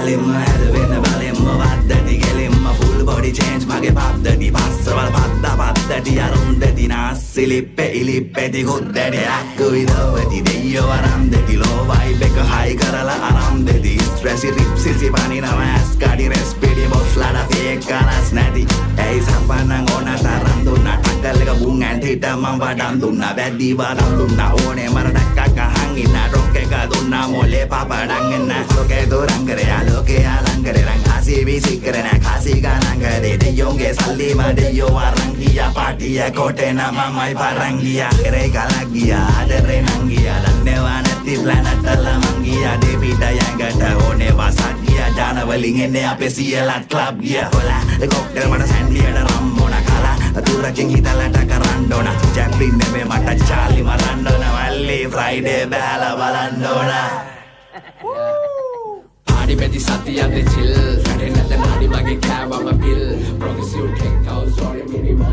Kalimma හැදවෙන්න බලෙම්ම වද්දටි කෙලින්ම full body change මගේ පද්දටි පස්සවල පද්දටි අරුන්දටි නාස්සි ලිප්පෙ ඉලිප්පෙටි කුද්දටි ඇක්කු විදවටි දෙයෝ අරන්දටි ලෝ vibe එක හයි කරලා අරන්දටි ස්ට්‍රෙසි රිප්සිසි පනිනව ඇස්කඩි රෙස්පිඩි බොස්ලට ෆේක් කරස් නැති ඇයි සම්පන්නන් ඕන තරම් දුන්නා ටක්කල් එක බුන් ඇන්ටිට මම වඩම් දුන්නා වැඩි වඩම් දුන්නා ඕනේ මර ඩක්කක් අහන් ඉන්න රොක් එක දුන්නා මොලේ පාපඩන් එන්න ලෝකේ දොරන් කරේ ලෝකේ අලං කරේ රං හසි විසි කරේ නෑ හසි ගණන් කරේ දෙයෝගේ සල්ලි මඩියෝ අරන් ගියා පාටිය කොටේ නමමයි පරන් ගියා කරේ කලක් ගියා ආදරේ නං ගියා දන්නේවා නැති ප්ලැනට් වල මං ගියා දෙපිට යඟට ඕනේ වසක් ගියා ජාන වලින් එන්නේ අපේ සියලත් ක්ලබ් ගියා හොලා කොක්ටේල් මට සැන්ඩියට රම් මොන කලා තුරකින් හිතලට කරන්න ඕන ජැප්ලින් නෙමෙයි මට චාලි මරන්න ඕන මල්ලි ෆ්‍රයිඩේ බෑලා බලන්න ඕන Party petty sati at the chill. Ready at the naughty magi cab, I'm a pill. Progressive take out, sorry, minimum.